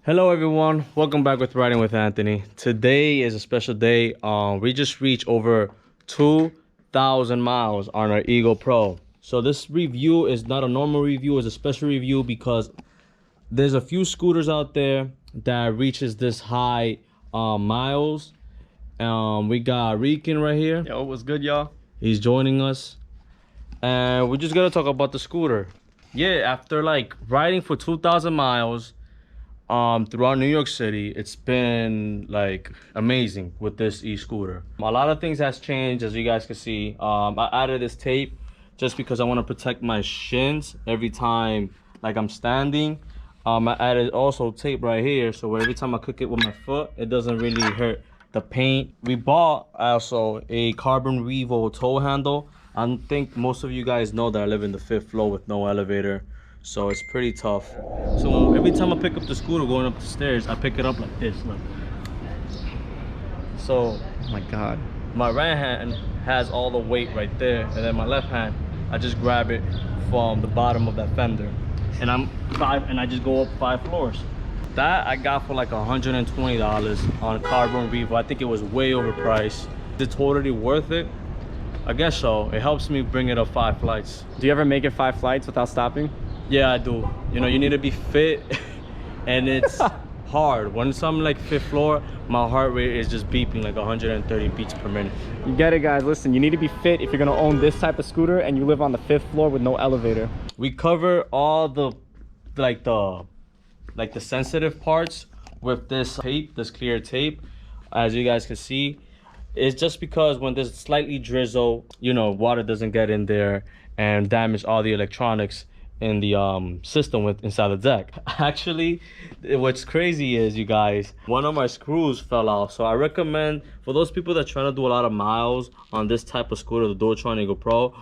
Hello everyone, welcome back with Riding with Anthony. Today is a special day. We just reached over 2,000 miles on our Eagle Pro. So this review is not a normal review, it's a special review because there's a few scooters out there that reaches this high miles. We got Rican right here. Yo, what's good, y'all? He's joining us. And we're just gonna talk about the scooter. Yeah, after like riding for 2,000 miles, throughout New York City, it's been like amazing with this e-scooter. A lot of things has changed, as you guys can see. I added this tape just because I want to protect my shins every time like I'm standing. I added also tape right here, so every time I kick it with my foot, it doesn't really hurt the paint. We bought also a carbon revo tow handle. I think most of you guys know that I live in the 5th floor with no elevator, so it's pretty tough. So every time I pick up the scooter going up the stairs, I pick it up like this, look. So, Oh my God. my right hand has all the weight right there, and then my left hand, I just grab it from the bottom of that fender. And I just go up 5 floors. That I got for like $120 on Carbon Revo. I think it was way overpriced. Is it totally worth it? I guess so. It helps me bring it up 5 flights. Do you ever make it 5 flights without stopping? Yeah, I do. You know, you need to be fit and it's hard. Once I'm like 5th floor, my heart rate is just beeping like 130 beats per minute. You get it, guys. Listen, you need to be fit if you're gonna own this type of scooter and you live on the 5th floor with no elevator. We cover all the sensitive parts with this tape, this clear tape. As you guys can see, it's just because when there's slightly drizzle, you know, water doesn't get in there and damage all the electronics in the system inside the deck. Actually, what's crazy is, you guys, one of my screws fell off. So I recommend for those people that trying to do a lot of miles on this type of scooter, the Dualtron Eagle Pro,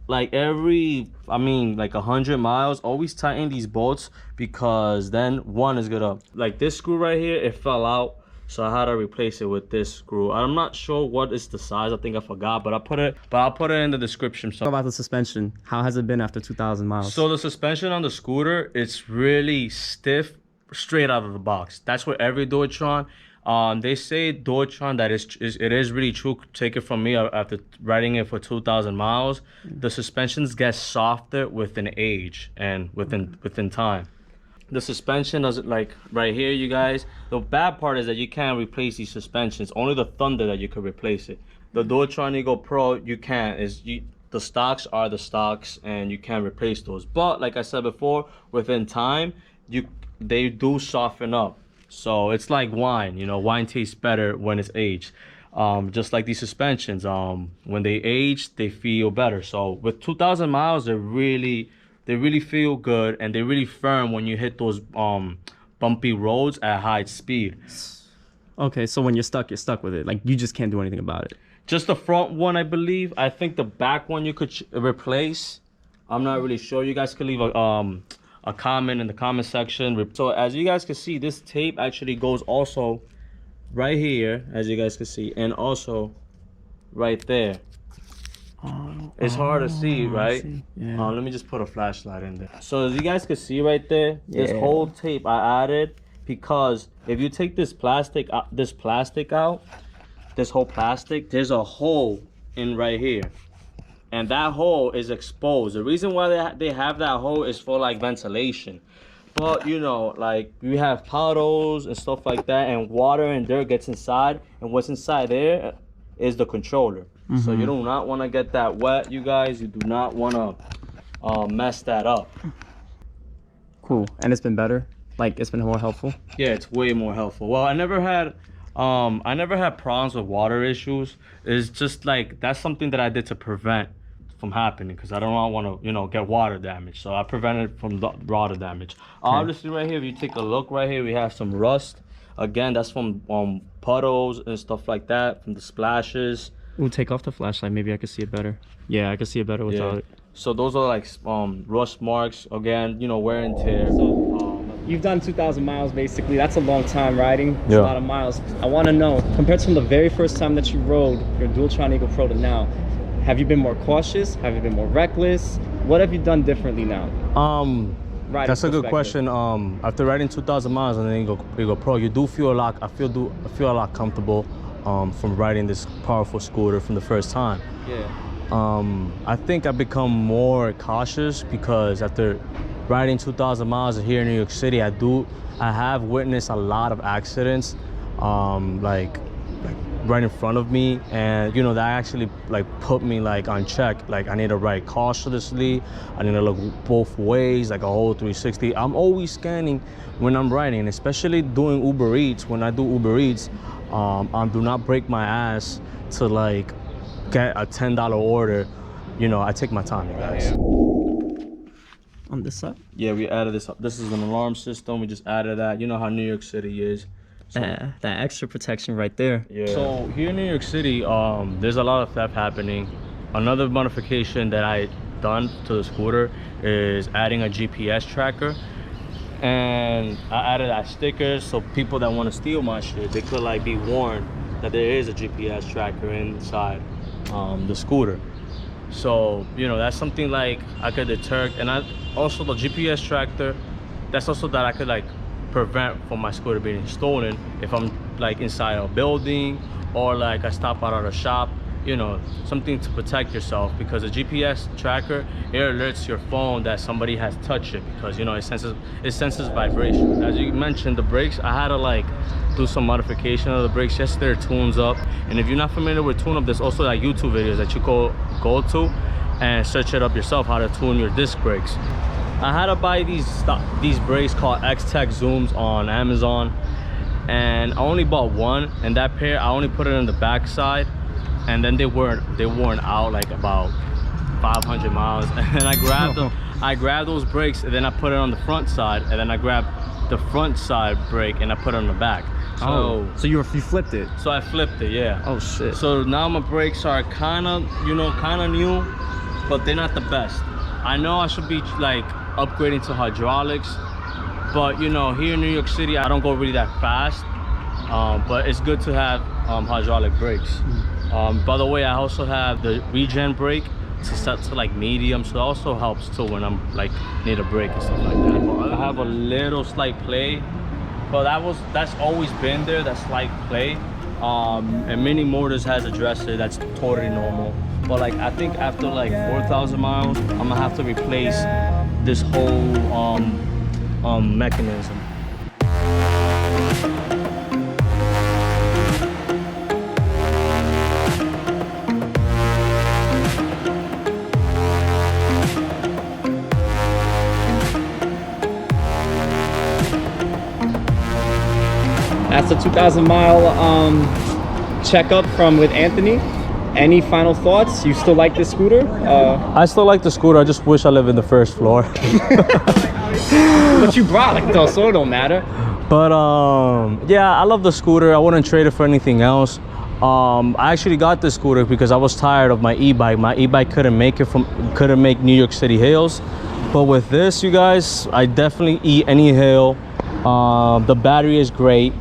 like like 100 miles, always tighten these bolts, because then one is gonna, like this screw right here, it fell out. So I had to replace it with this screw. I'm not sure what is the size. I think I forgot, but I'll put it in the description. So Talk about the suspension. How has it been after 2,000 miles? So the suspension on the scooter, it's really stiff straight out of the box. That's what every Dualtron. They say Dualtron that it is really true. Take it from me, after riding it for 2,000 miles, the suspensions get softer within age and within time. The suspension doesn't, like right here, you guys, the bad part is that you can't replace these suspensions. Only the Thunder that you could replace it. The Dualtron Eagle Pro, you can't. The stocks are the stocks and you can't replace those. But like I said before, within time, they do soften up. So it's like wine, you know, wine tastes better when it's aged. Just like these suspensions, when they age, they feel better. So with 2,000 miles, they really feel good, and they're really firm when you hit those bumpy roads at high speed. Okay, so when you're stuck with it. Like, you just can't do anything about it. Just the front one, I believe. I think the back one you could replace. I'm not really sure. You guys could leave a comment in the comment section. So as you guys can see, this tape actually goes also right here, as you guys can see, and also right there. It's hard to see, right? Yeah. Let me just put a flashlight in there. So as you guys can see right there, this whole tape I added because if you take this plastic out, this whole plastic, there's a hole in right here, and that hole is exposed. The reason why they have that hole is for like ventilation. But you know, like you have puddles and stuff like that, and water and dirt gets inside, and what's inside there is the controller. So you do not want to get that wet, you guys. You do not want to mess that up. Cool. And it's been better? Like, it's been more helpful? Yeah, it's way more helpful. Well, I never had problems with water issues. It's just like, that's something that I did to prevent from happening, because I don't want to, you know, get water damage. So I prevented from the water damage. Obviously right here, if you take a look right here, we have some rust. Again, that's from puddles and stuff like that, from the splashes. Ooh, take off the flashlight. Maybe I can see it better. Yeah, I can see it better without it. So those are like rust marks. Again, you know, wear and tear. So you've done 2,000 miles basically. That's a long time riding. It's a lot of miles. I want to know, compared to the very first time that you rode your Dualtron Eagle Pro to now, have you been more cautious? Have you been more reckless? What have you done differently now? riding That's a good perspective? question. After riding 2,000 miles and then you go pro, you do feel a lot. I feel a lot comfortable from riding this powerful scooter from the first time. Yeah. I think I've become more cautious because after riding 2,000 miles here in New York City, I have witnessed a lot of accidents, like right in front of me, and you know that actually like put me like on check. Like I need to ride cautiously, I need to look both ways, like a whole 360. I'm always scanning when I'm riding, especially doing Uber Eats. When I do Uber Eats, I do not break my ass to like get a $10 order. You know, I take my time, you guys. On this side? Yeah, we added this up. This is an alarm system. We just added that. You know how New York City is. So, That extra protection right there. yeah. So here in New York City, there's a lot of theft happening. Another modification that I done to the scooter is adding a GPS tracker. And I added that sticker so people that want to steal my shit, they could like be warned that there is a GPS tracker inside the scooter. So, you know, that's something like I could deter. And also the GPS tracker, that's also that I could like prevent from my scooter being stolen if I'm like inside a building or like I stop out of a shop. You know, something to protect yourself, because a GPS tracker, it alerts your phone that somebody has touched it, because you know it senses vibration. As you mentioned, the brakes, I had to like do some modification of the brakes. Yes, they're tunes up, and if you're not familiar with tune up, there's also like YouTube videos that you go to and search it up yourself how to tune your disc brakes. I had to buy these brakes called X-Tech Zooms on Amazon, and I only bought one, and that pair I only put it in the back side, and then they worn out like about 500 miles, and then I grabbed those brakes, and then I put it on the front side, and then I grabbed the front side brake and I put it on the back. So you flipped it. So I flipped it, yeah. Oh shit. So now my brakes are kind of new, but they're not the best. I know I should be like upgrading to hydraulics, but you know, here in New York City I don't go really that fast, but it's good to have hydraulic brakes. By the way, I also have the regen brake to set to like medium, so that also helps too when I'm like need a brake and stuff like that. But I have a little slight play, but that's always been there, that slight play. And Mini Motors has addressed it. That's totally normal. But like I think after like 4,000 miles, I'm gonna have to replace this whole mechanism. That's a 2,000 mile checkup with Anthony. Any final thoughts? You still like this scooter? I still like the scooter. I just wish I lived in the first floor. But you brought it though, so it don't matter. But yeah, I love the scooter. I wouldn't trade it for anything else. I actually got this scooter because I was tired of my e-bike. My e-bike couldn't make New York City hills. But with this, you guys, I definitely eat any hill. The battery is great.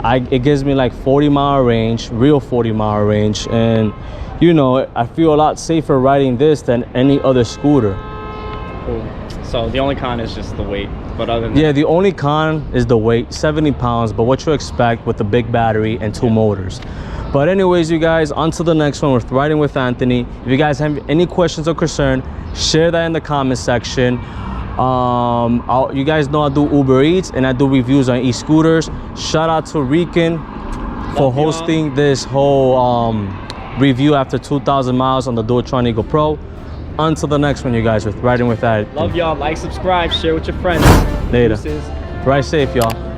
It gives me like 40-mile range, real 40-mile range, and you know, I feel a lot safer riding this than any other scooter. Cool. So the only con is just the weight, but other than yeah, the only con is the weight, 70 pounds, but what you expect with the big battery and 2 motors. But anyways, you guys, on to the next one with Riding with Anthony. If you guys have any questions or concern, share that in the comment section. You guys know I do Uber Eats and I do reviews on e-scooters. Shout out to Rican for hosting this whole review after 2,000 miles on the Dualtron Eagle Pro. Until the next one, you guys, with Riding with Anthony. Love y'all. Like, subscribe, share with your friends. Later. Deuces. Ride safe, y'all.